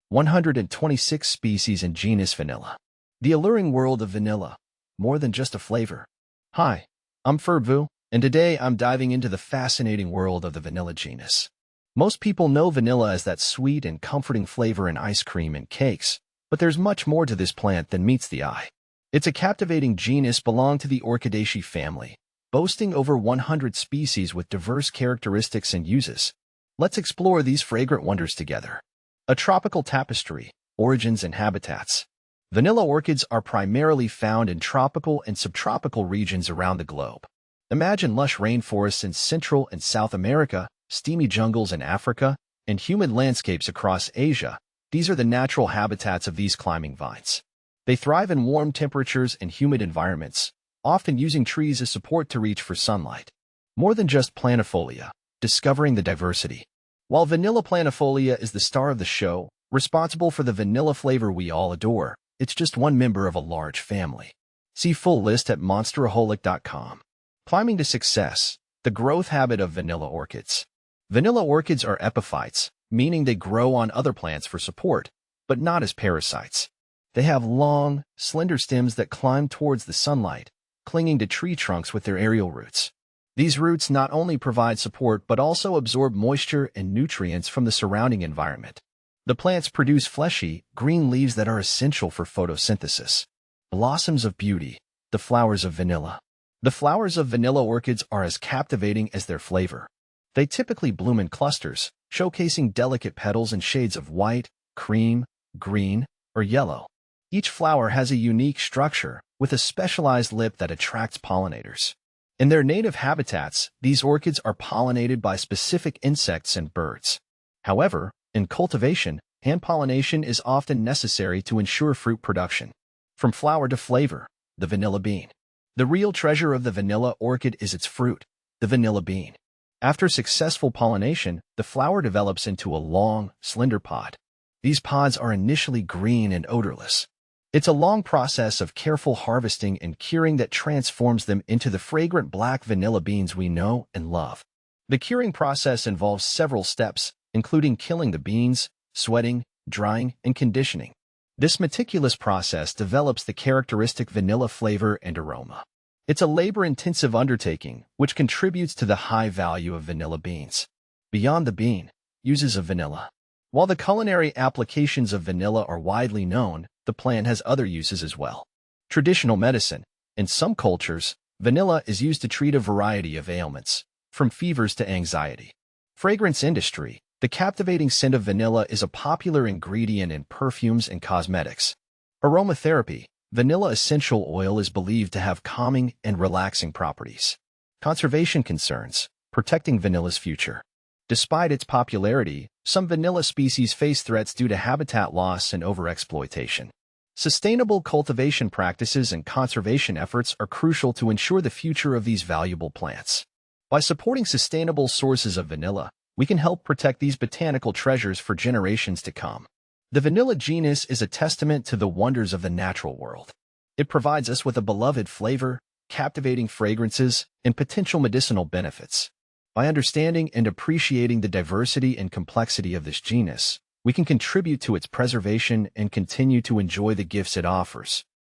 126 species in genus vanilla. The alluring world of vanilla, more than just a flavor. Hi, I'm Ferbu, and today I'm diving into the fascinating world of the vanilla genus. Most people know vanilla as that sweet and comforting flavor in ice cream and cakes, but there's much more to this plant than meets the eye. It's a captivating genus belonging to the Orchidaceae family, boasting over 100 species with diverse characteristics and uses. Let's explore these fragrant wonders together. A tropical tapestry, origins and habitats. Vanilla orchids are primarily found in tropical and subtropical regions around the globe. Imagine lush rainforests in Central and South America, steamy jungles in Africa, and humid landscapes across Asia. These are the natural habitats of these climbing vines. They thrive in warm temperatures and humid environments, often using trees as support to reach for sunlight. More than just planifolia, discovering the diversity. While vanilla planifolia is the star of the show, responsible for the vanilla flavor we all adore, it's just one member of a large family. See full list at monsteraholic.com. Climbing to success, the growth habit of vanilla orchids. Vanilla orchids are epiphytes, meaning they grow on other plants for support, but not as parasites. They have long, slender stems that climb towards the sunlight, clinging to tree trunks with their aerial roots. These roots not only provide support but also absorb moisture and nutrients from the surrounding environment. The plants produce fleshy, green leaves that are essential for photosynthesis. Blossoms of beauty, the flowers of vanilla. The flowers of vanilla orchids are as captivating as their flavor. They typically bloom in clusters, showcasing delicate petals in shades of white, cream, green, or yellow. Each flower has a unique structure, with a specialized lip that attracts pollinators. In their native habitats, these orchids are pollinated by specific insects and birds. However, in cultivation, hand pollination is often necessary to ensure fruit production. From flower to flavor, the vanilla bean. The real treasure of the vanilla orchid is its fruit, the vanilla bean. After successful pollination, the flower develops into a long, slender pod. These pods are initially green and odorless. It's a long process of careful harvesting and curing that transforms them into the fragrant black vanilla beans we know and love. The curing process involves several steps, including killing the beans, sweating, drying, and conditioning. This meticulous process develops the characteristic vanilla flavor and aroma. It's a labor-intensive undertaking, which contributes to the high value of vanilla beans. Beyond the bean, uses of vanilla. While the culinary applications of vanilla are widely known, the plant has other uses as well. Traditional medicine. In some cultures, vanilla is used to treat a variety of ailments, from fevers to anxiety. Fragrance industry. The captivating scent of vanilla is a popular ingredient in perfumes and cosmetics. Aromatherapy. Vanilla essential oil is believed to have calming and relaxing properties. Conservation concerns. Protecting vanilla's future. Despite its popularity, some vanilla species face threats due to habitat loss and overexploitation. Sustainable cultivation practices and conservation efforts are crucial to ensure the future of these valuable plants. By supporting sustainable sources of vanilla, we can help protect these botanical treasures for generations to come. The vanilla genus is a testament to the wonders of the natural world. It provides us with a beloved flavor, captivating fragrances, and potential medicinal benefits. By understanding and appreciating the diversity and complexity of this genus, we can contribute to its preservation and continue to enjoy the gifts it offers.